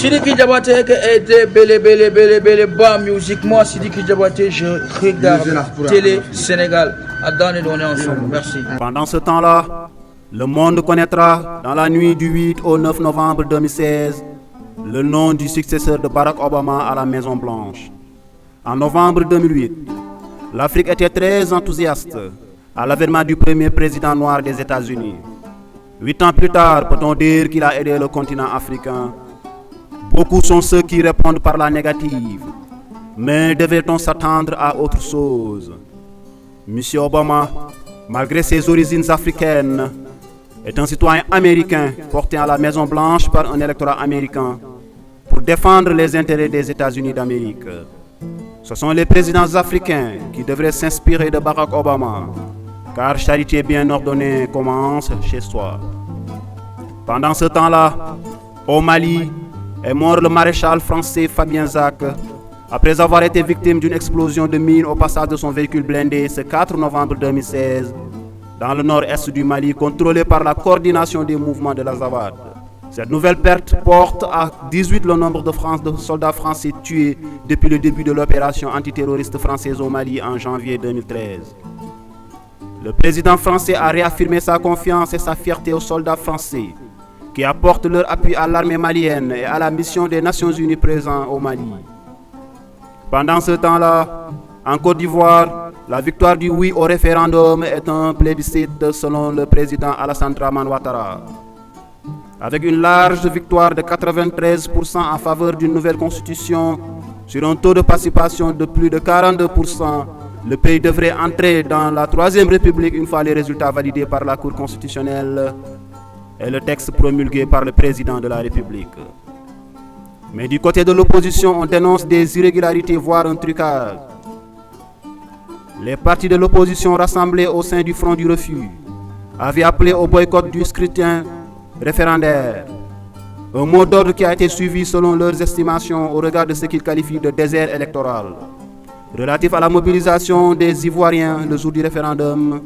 Sidiki Diabaté qui était belle bas musique. Moi, Sidiki Diabaté, je regarde Télé Sénégal. À donner ensemble. Merci. Pendant ce temps-là, le monde connaîtra dans la nuit du 8 au 9 novembre 2016 le nom du successeur de Barack Obama à la Maison Blanche. En novembre 2008, l'Afrique était très enthousiaste à l'avènement du premier président noir des États-Unis. 8 ans plus tard, peut-on dire qu'il a aidé le continent africain? Beaucoup sont ceux qui répondent par la négative. Mais devait-on s'attendre à autre chose? Monsieur Obama, malgré ses origines africaines, est un citoyen américain porté à la Maison Blanche par un électorat américain pour défendre les intérêts des États-Unis d'Amérique. Ce sont les présidents africains qui devraient s'inspirer de Barack Obama, car charité bien ordonnée commence chez soi. Pendant ce temps-là, au Mali, est mort le maréchal français Fabien Zach, après avoir été victime d'une explosion de mine au passage de son véhicule blindé ce 4 novembre 2016, dans le nord-est du Mali, contrôlé par la coordination des mouvements de l'Azawad. Cette nouvelle perte porte à 18 le nombre de soldats français tués depuis le début de l'opération antiterroriste française au Mali en janvier 2013. Le président français a réaffirmé sa confiance et sa fierté aux soldats français qui apportent leur appui à l'armée malienne et à la mission des Nations Unies présentes au Mali. Pendant ce temps-là, en Côte d'Ivoire, la victoire du oui au référendum est un plébiscite selon le président Alassane Dramane Ouattara. Avec une large victoire de 93% en faveur d'une nouvelle constitution, sur un taux de participation de plus de 42%, le pays devrait entrer dans la Troisième République une fois les résultats validés par la Cour constitutionnelle et le texte promulgué par le président de la République. Mais du côté de l'opposition, on dénonce des irrégularités, voire un trucage. Les partis de l'opposition rassemblés au sein du Front du Refus avaient appelé au boycott du scrutin référendaire. Un mot d'ordre qui a été suivi selon leurs estimations au regard de ce qu'ils qualifient de désert électoral, relatif à la mobilisation des Ivoiriens le jour du référendum.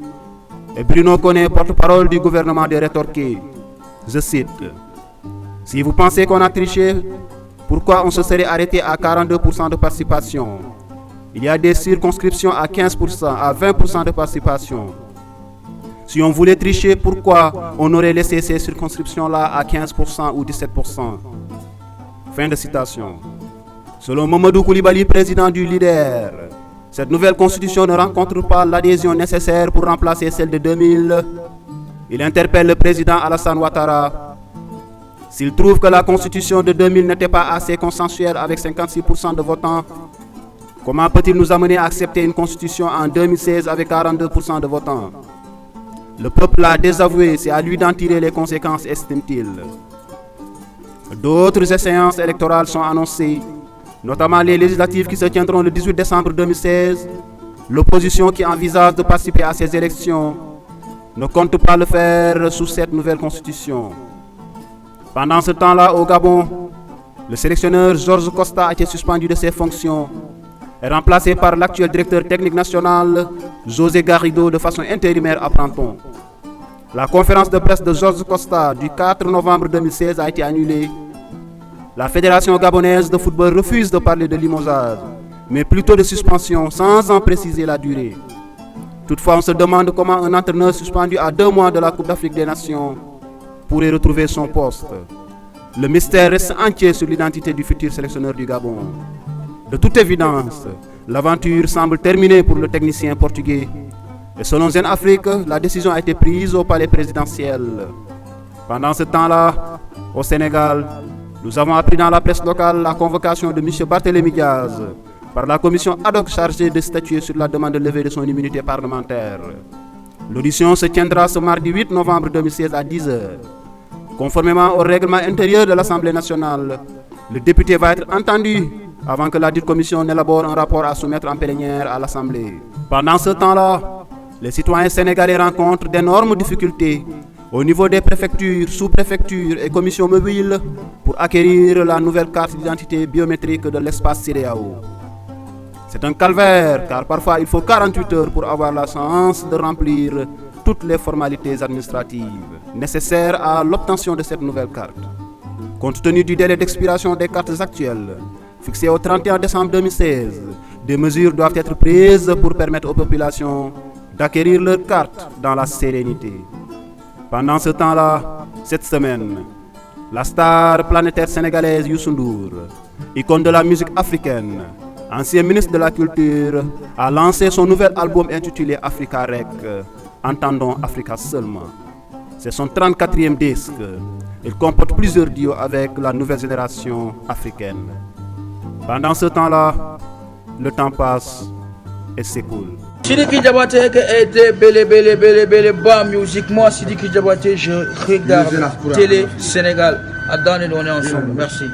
Et Bruno Koné, porte-parole du gouvernement, de rétorquer, je cite, « Si vous pensez qu'on a triché, pourquoi on se serait arrêté à 42% de participation? Il y a des circonscriptions à 15%, à 20% de participation. Si on voulait tricher, pourquoi on aurait laissé ces circonscriptions-là à 15% ou 17%? » Fin de citation. Selon Mamadou Koulibaly, président du LIDER, cette nouvelle constitution ne rencontre pas l'adhésion nécessaire pour remplacer celle de 2000. Il interpelle le président Alassane Ouattara. S'il trouve que la constitution de 2000 n'était pas assez consensuelle avec 56% de votants, comment peut-il nous amener à accepter une constitution en 2016 avec 42% de votants? Le peuple l'a désavoué, c'est à lui d'en tirer les conséquences, estime-t-il. D'autres échéances électorales sont annoncées, notamment les législatives qui se tiendront le 18 décembre 2016. L'opposition qui envisage de participer à ces élections ne compte pas le faire sous cette nouvelle constitution. Pendant ce temps-là, au Gabon, le sélectionneur Georges Costa a été suspendu de ses fonctions et remplacé par l'actuel directeur technique national, José Garrido, de façon intérimaire, apprend-on. La conférence de presse de Georges Costa du 4 novembre 2016 a été annulée. La Fédération gabonaise de football refuse de parler de limogeage, mais plutôt de suspension, sans en préciser la durée. Toutefois, on se demande comment un entraîneur suspendu à 2 mois de la Coupe d'Afrique des Nations pourrait retrouver son poste. Le mystère reste entier sur l'identité du futur sélectionneur du Gabon. De toute évidence, l'aventure semble terminée pour le technicien portugais. Et selon Zen Afrique, la décision a été prise au palais présidentiel. Pendant ce temps-là, au Sénégal, nous avons appris dans la presse locale la convocation de M. Barthélémy Diaz par la commission ad hoc chargée de statuer sur la demande de levée de son immunité parlementaire. L'audition se tiendra ce mardi 8 novembre 2016 à 10h. Conformément au règlement intérieur de l'Assemblée nationale, le député va être entendu avant que la dite commission n'élabore un rapport à soumettre en plénière à l'Assemblée. Pendant ce temps-là, les citoyens sénégalais rencontrent d'énormes difficultés au niveau des préfectures, sous-préfectures et commissions mobiles pour acquérir la nouvelle carte d'identité biométrique de l'espace CEDEAO. C'est un calvaire car parfois il faut 48 heures pour avoir la chance de remplir toutes les formalités administratives nécessaires à l'obtention de cette nouvelle carte. Compte tenu du délai d'expiration des cartes actuelles, fixé au 31 décembre 2016, des mesures doivent être prises pour permettre aux populations d'acquérir leurs cartes dans la sérénité. Pendant ce temps-là, cette semaine, la star planétaire sénégalaise Youssou Ndour, icône de la musique africaine, ancien ministre de la Culture, a lancé son nouvel album intitulé Africa Rec, Entendons Africa seulement. C'est son 34e disque. Il comporte plusieurs duos avec la nouvelle génération africaine. Pendant ce temps-là, le temps passe et s'écoule. Sidiki Diabaté qui était belle bas musiquement. Sidiki Diabaté, je regarde télé Sénégal. À donner, on est ensemble. Merci.